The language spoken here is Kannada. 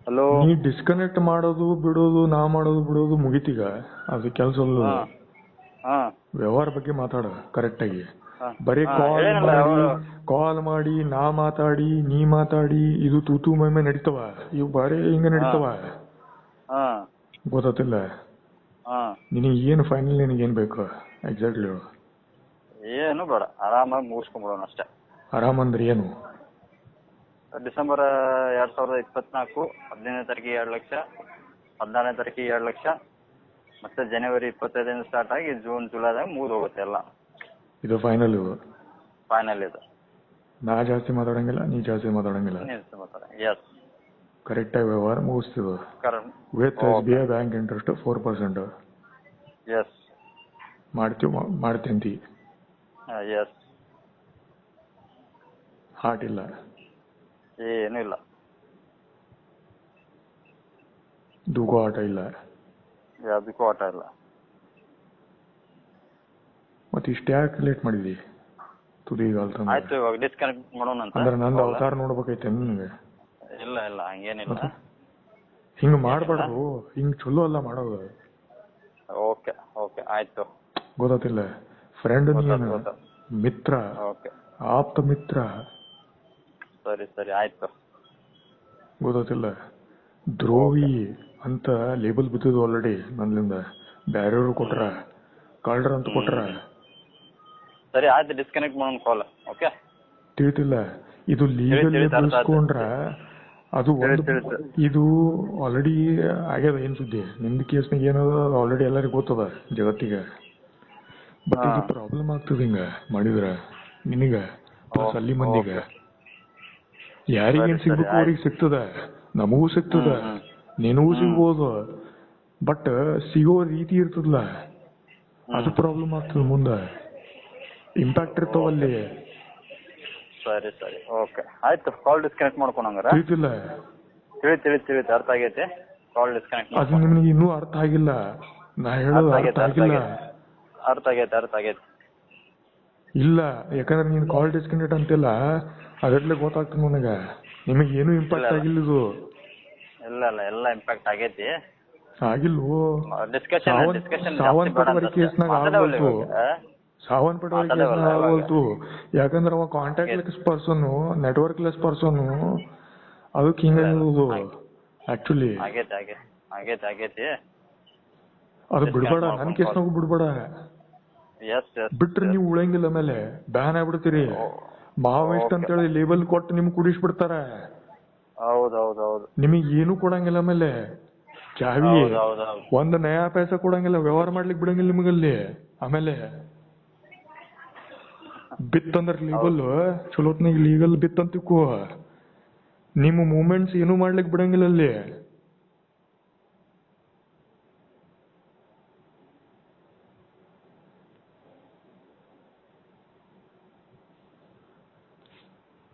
ಹಲೋ. ನೀ ಡಿಸ್ಕನೆಕ್ಟ್ ಮಾಡೋದು ಬಿಡೋದು ನಾ ಮಾಡೋದು ಬಿಡೋದು ಮುಗಿತೀಗ. ಅದು ಕೆಲಸ ವ್ಯವಹಾರ ಬಗ್ಗೆ ಮಾತಾಡ ಕರೆಕ್ಟ್ ಆಗಿ. ಬರೀ ಕಾಲ್ ಮಾಡಿ ನಾ ಮಾತಾಡಿ ನೀ ಮಾತಾಡಿ ಇದು ತೂತು ಮೈಮೆ ನಡೀತವ. ಇವು ಬರೀ ಹಿಂಗ ನಡೀತವ. ಗೊತ್ತಿಲ್ಲ ನಿನಗೆ ಏನು ಫೈನಲ್ ನಿನಗೆ ಏನ್ ಬೇಕು ಎಕ್ಸಾಕ್ಟ್ಲಿ ಹೇಳು. ಏನು ಬೇಡ, ಆರಾಮಾಗಿ ಮುಗಿಸ್ಕೊಂಡ್ಬಿಡೋಣ ಅಷ್ಟೇ. ಆರಾಮಂದ್ರೆ ಏನು? ಡಿಸೆಂಬರ್ 2024 15ನೇ ತಾರೀಕಿಗೆ 2 ಲಕ್ಷ, 14ನೇ ತಾರೀಕಿಗೆ 2 ಲಕ್ಷ, ಮತ್ತೆ ಜನವರಿ 25ರಿಂದ ಸ್ಟಾರ್ಟ್ ಆಗಿ ಜೂನ್ ಜುಲೈದಾಗ ಮುಗಿದು ಹೋಗುತ್ತೆ ಎಲ್ಲ. ಇದು ಫೈನಲ್ ಇದು. ನಾ ಜಾಸ್ತಿ ಮಾತಾಡಂಗಿಲ್ಲ, ನೀ ಜಾಸ್ತಿ ಮಾತಾಡಂಗಿಲ್ಲ. ಎಸ್, ಕರೆಕ್ಟ್ ಆಗಿ ವ್ಯವಹಾರ ಮುಗಿಸ್ತೀವಿ. With SBI bank interest 4%. Yes, ಮಾಡ್ತೀನಿ. ಎಸ್, ಹಾರ್ಟ್ ಇಲ್ಲ, ಏನೂ ಇಲ್ಲ, ದೂಗೋ ಆಟ ಇಲ್ಲ, ಯಾವುದಕ್ಕೂ ಆಟ ಇಲ್ಲ. ಮತ್ತೆ ಇಷ್ಟ ಯಾಕೆ ಲೇಟ್ ಮಾಡಿದಿ? ಆಯ್ತು, ಇವಾಗ ಡಿಸ್ಕನೆಕ್ಟ್ ಮಾಡೋಣ ಅಂತ. ಅಂದ್ರೆ ನಂದು ಅವತಾರ ನೋಡ್ಬೇಕೈತೆ ನಿನಗೆ? ಇಲ್ಲ ಇಲ್ಲ, ಹಂಗೇನಿಲ್ಲ. ಹಿಂಗ ಮಾಡ್ಬಾರ್ದು, ಹಿಂಗ್ ಚಲೋ ಅಲ್ಲ ಮಾಡೋದು. ಓಕೆ ಓಕೆ, ಆಯ್ತು. ಗೊತ್ತಿಲ್ಲ, ಫ್ರೆಂಡ್ ನೀನು, ಮಿತ್ರ, ಆಪ್ತ ಮಿತ್ರ. ಸರಿ ಸರಿ, ಆಯ್ತು. ಗೊತ್ತಿಲ್ಲ, ದ್ರೋಹಿ ಅಂತ ಲೇಬಲ್ ಬಿದ್ದದು ಆಲ್ರೆಡಿ ನನ್ನಿಂದ. ಬ್ಯಾರೆಯವರು ಕೊಟ್ರ, ಕಳ್ರ ಅಂತ ಕೊಟ್ರ. ಸರಿ ಆಯ್ತು, ಡಿಸ್ಕನೆಕ್ಟ್ ಮಾಡೋಣ ಕಾಲ್. ಓಕೆ, ತಿಳಿತಿಲ್ಲ. ಇದು ಲೀಗಲ್ ಬಳಸ್ಕೊಂಡ್ರ ಅದು ಇದು ಆಲ್ರೆಡಿ ಆಗ್ಯದ. ಏನ್ ಸುದ್ದಿ ನಿಮ್ದು ಕೇಸ್ನಾಗ ಏನದ ಆಲ್ರೆಡಿ ಎಲ್ಲರಿಗೂ ಗೊತ್ತದ ಜಗತ್ತಿಗೆ. ಬಟ್ ಇದು ಪ್ರಾಬ್ಲಮ್ ಆಗ್ತದ ಹಿಂಗ ಮಾಡಿದ್ರ ನಿನಗ ಅಲ್ಲಿ ಮಂದಿಗ. ಯಾರಿಗೇನ್ ಸಿಗ್ಬೇಕು ಅವ್ರಿಗೆ ಸಿಗ್ತದ, ನಮಗೂ ಸಿಗ್ತದ, ನಿನಗೂ ಸಿಗ್ಬೋದು. ಬಟ್ ಸಿಗೋ ರೀತಿ ಇರ್ತದಲ್ಲ, ಅದು ಪ್ರಾಬ್ಲಮ್ ಆಗ್ತದ. ಮುಂದ ಇಂಪ್ಯಾಕ್ಟ್ ಇರ್ತಾವಲ್ಲಿ. ಸರಿ ಸರಿ, ಓಕೆ, ಆಯ್ತು. Call disconnect ಮಾಡ್ಕೊಂಡಂಗಾರ. ತಿಳಿತಿಲ್ಲ, ತಿಳಿತು, ಅರ್ಥ ಆಗೈತೆ. Call disconnect. ಅದು ನಿಮ್ಗೆ ಇನ್ನೂ ಅರ್ಥ ಆಗಿಲ್ಲ. ನಾ ಹೇಳೋದು ಅರ್ಥ ಆಗಿಲ್ಲ. ಅರ್ಥ ಆಗೈತೆ. ಇಲ್ಲ, ಯಾಕಂದ್ರೆ ನೀನ್ ಕಾಲ್ ಡಿಸ್ಕನೆಕ್ಟ್ ಅಂತಿಲ್ಲ, ಅದರಲ್ಲೇ ಗೊತ್ತಾಗ್ತದೆ ನನಗ. ನಿಮಗೆ ಏನು ಇಂಪ್ಯಾಕ್ಟ್ ಆಗಿಲ್ಲ ಇದು. ಇಲ್ಲ ಇಲ್ಲ, ಎಲ್ಲ ಇಂಪ್ಯಾಕ್ಟ್ ಆಗೈತಿ. ಆಗಿಲ್ವೋ? ಡಿಸ್ಕಷನ್ ಸಾವನ್ ಪಟವರಿ ಕೇಸ್ನಾಗ ಆಗ್ಬೋದು. ಸಾವನ್ ಪಟವರಿ ಕೇಸ್ನಾಗ ಆಗ್ಬೋದು. ಯಾಕಂದ್ರೆ ಅವ contact less person, network less person. ಅದಕ್ಕೆ ಹಿಂಗಿರೋದು ಆಕ್ಚುಲಿ. ಆಗೈತಿ. ಅದು ಬಿಡ್ಬೇಡ, ನನ್ ಕೇಸ್ನಾಗೂ ಬಿಡ್ಬೇಡ. ಬಿಟ್ರೆ ನೀವು ಉಳಂಗಿಲ್ಲ, ಮೇಲೆ ಬ್ಯಾನ್ ಆಗ್ಬಿಡ್ತೀರಿ. ಮಾವೋಯಿಸ್ಟ್ ಅಂತೇಳಿ ಲೇಬಲ್ ಕೊಟ್ಟು ನಿಮ್ಗೆ ಕುಡಿಸ್ಬಿಡ್ತಾರ. ಹೌದೌದೌದು, ನಿಮಗ್ ಏನು ಕೊಡಂಗಿಲ್ಲ. ಆಮೇಲೆ ಚಾವಿ ಒಂದ್ ನಯಾ ಪೈಸಾ ಕೊಡಂಗಿಲ್ಲ, ವ್ಯವಹಾರ ಮಾಡ್ಲಿಕ್ಕೆ ಬಿಡಂಗಿಲ್ಲ ನಿಮಗಲ್ಲಿ. ಆಮೇಲೆ ಬಿತ್ತಂದ್ರ ಲೀಗಲ್, ಚಲೋತ್ನಾಗ ಲೀಗಲ್ ಬಿತ್ತಂತಿಕ್ಕೋ, ನಿಮ್ಮ ಮೂವ್ಮೆಂಟ್ಸ್ ಏನು ಮಾಡ್ಲಿಕ್ಕೆ ಬಿಡಂಗಿಲ್ಲ ಅಲ್ಲಿ.